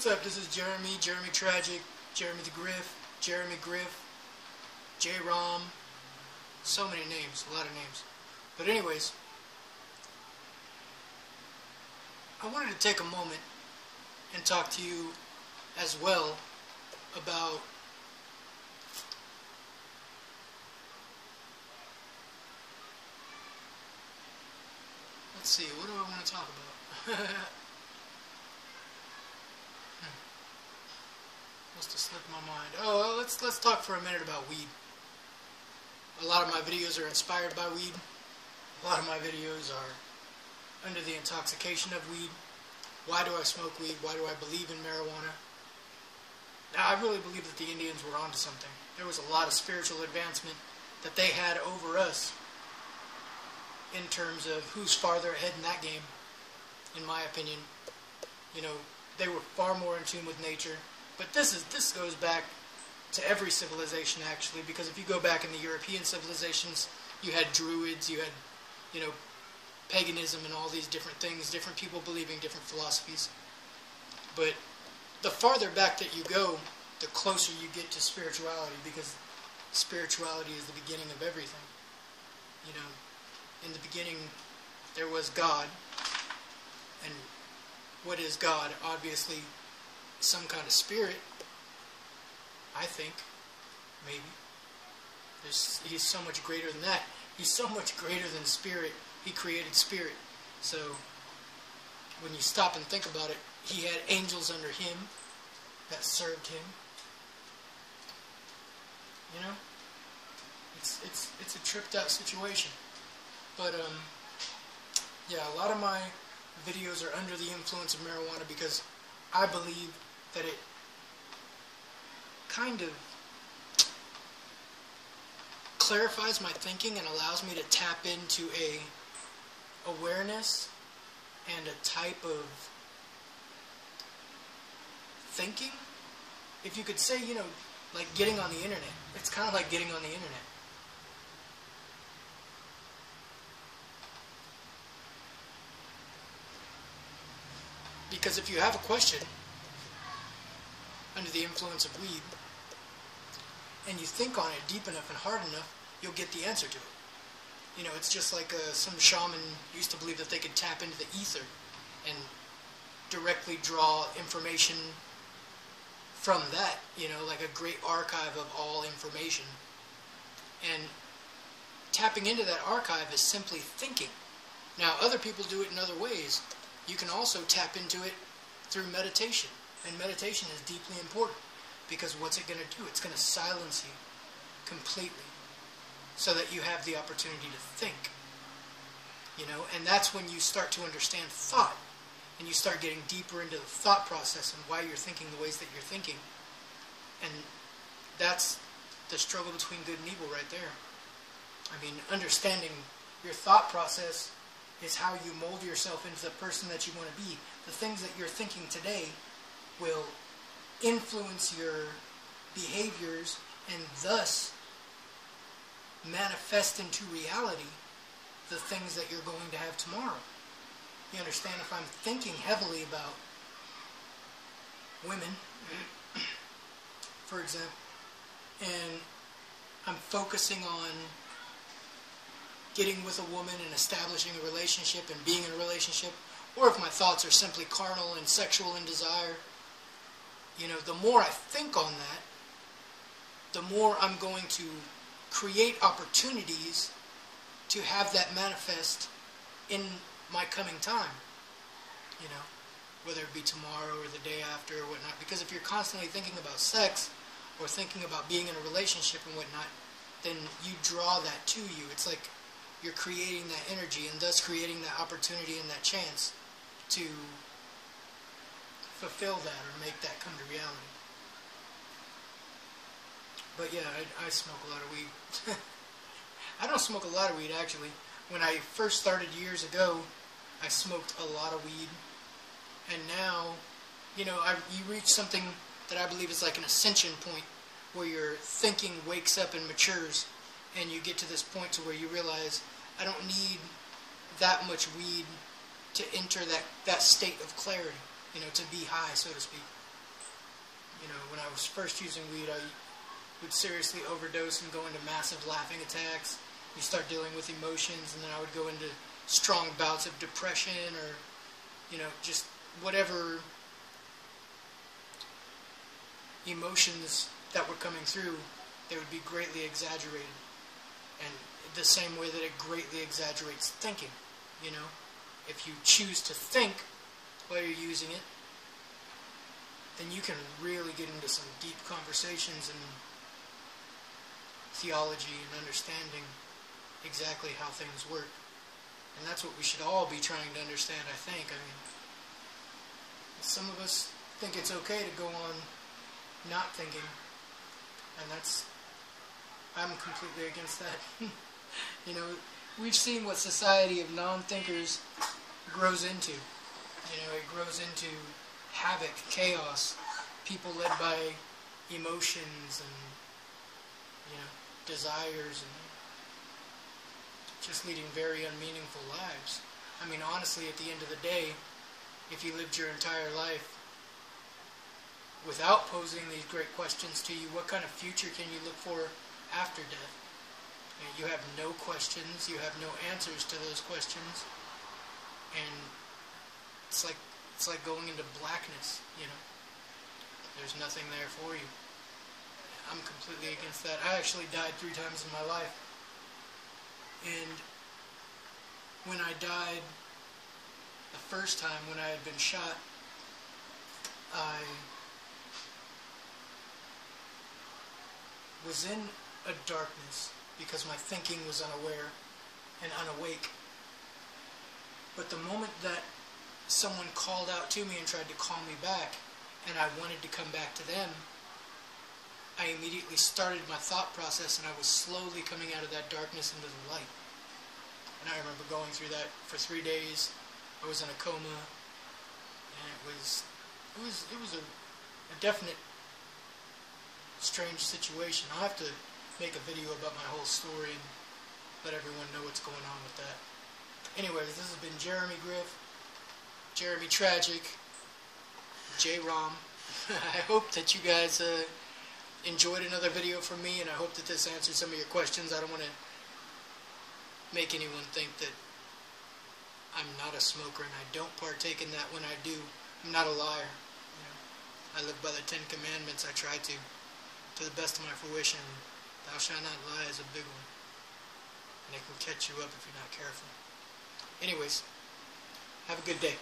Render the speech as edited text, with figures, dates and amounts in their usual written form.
What's up? This is Jeremytragic, Jeremy the Griff, Jeremy Griff, J-Rom, so many names, a lot of names. But anyways, I wanted to take a moment and talk to you as well about let's see, what do I want to talk about? Must have slipped my mind. Oh, let's talk for a minute about weed. A lot of my videos are inspired by weed. A lot of my videos are under the intoxication of weed. Why do I smoke weed? Why do I believe in marijuana? Now, I really believe that the Indians were onto something. There was a lot of spiritual advancement that they had over us in terms of who's farther ahead in that game, in my opinion. You know, they were far more in tune with nature. But this goes back to every civilization, actually, because if you go back in the European civilizations, you had druids, you had, you know, paganism and all these different things, different people believing different philosophies. But the farther back that you go, the closer you get to spirituality, because spirituality is the beginning of everything. You know, in the beginning, there was God, and what is God? Obviously, some kind of spirit, I think, maybe. He's so much greater than that. He's so much greater than spirit. He created spirit. So, when you stop and think about it, he had angels under him that served him. You know? It's a tripped out situation. But, yeah, a lot of my videos are under the influence of marijuana because I believe that it kind of clarifies my thinking and allows me to tap into a awareness and a type of thinking. If you could say, you know, like getting on the internet. It's kind of like getting on the internet. Because if you have a question under the influence of weed, and you think on it deep enough and hard enough, you'll get the answer to it. You know, it's just like some shaman used to believe that they could tap into the ether and directly draw information from that, you know, like a great archive of all information. And tapping into that archive is simply thinking. Now, other people do it in other ways. You can also tap into it through meditation. And meditation is deeply important because what's it going to do? It's going to silence you completely so that you have the opportunity to think. You know, and that's when you start to understand thought and you start getting deeper into the thought process and why you're thinking the ways that you're thinking. And that's the struggle between good and evil right there. I mean, understanding your thought process is how you mold yourself into the person that you want to be. The things that you're thinking today will influence your behaviors and thus manifest into reality the things that you're going to have tomorrow. You understand? If I'm thinking heavily about women, for example, and I'm focusing on getting with a woman and establishing a relationship and being in a relationship, or if my thoughts are simply carnal and sexual in desire, you know, the more I think on that, the more I'm going to create opportunities to have that manifest in my coming time. You know, whether it be tomorrow or the day after or whatnot. Because if you're constantly thinking about sex or thinking about being in a relationship and whatnot, then you draw that to you. It's like you're creating that energy and thus creating that opportunity and that chance to fulfill that or make that come to reality. But yeah, I smoke a lot of weed. I don't smoke a lot of weed, actually. When I first started years ago, I smoked a lot of weed. And now, you know, you reach something that I believe is like an ascension point where your thinking wakes up and matures. And you get to this point to where you realize, I don't need that much weed to enter that state of clarity, you know, to be high, so to speak. You know, when I was first using weed, I would seriously overdose and go into massive laughing attacks. You start dealing with emotions, and then I would go into strong bouts of depression, or, you know, just whatever emotions that were coming through, they would be greatly exaggerated. And the same way that it greatly exaggerates thinking, you know. If you choose to think while you're using it, then you can really get into some deep conversations and theology and understanding exactly how things work. And that's what we should all be trying to understand, I think. I mean, some of us think it's okay to go on not thinking, and I'm completely against that. You know, we've seen what society of non-thinkers grows into. You know, it grows into havoc, chaos, people led by emotions and, you know, desires, and just leading very unmeaningful lives. I mean, honestly, at the end of the day, if you lived your entire life without posing these great questions to you, what kind of future can you look for after death? You have no questions, you have no answers to those questions, and it's like going into blackness, you know. There's nothing there for you. I'm completely against that. I actually died 3 times in my life, and when I died the first time, when I had been shot, I was in a darkness because my thinking was unaware and unawake. But the moment that someone called out to me and tried to call me back, and I wanted to come back to them, I immediately started my thought process, and I was slowly coming out of that darkness into the light. And I remember going through that for 3 days. I was in a coma, and it was a definite strange situation. I'll have to make a video about my whole story and let everyone know what's going on with that. Anyways, this has been Jeremy Griff, Jeremytragic, J-Rom. I hope that you guys enjoyed another video from me, and I hope that this answered some of your questions. I don't want to make anyone think that I'm not a smoker, and I don't partake in that when I do. I'm not a liar. You know, I live by the 10 Commandments. I try to the best of my fruition. Thou shalt not lie is a big one, and it can catch you up if you're not careful. Anyways, have a good day.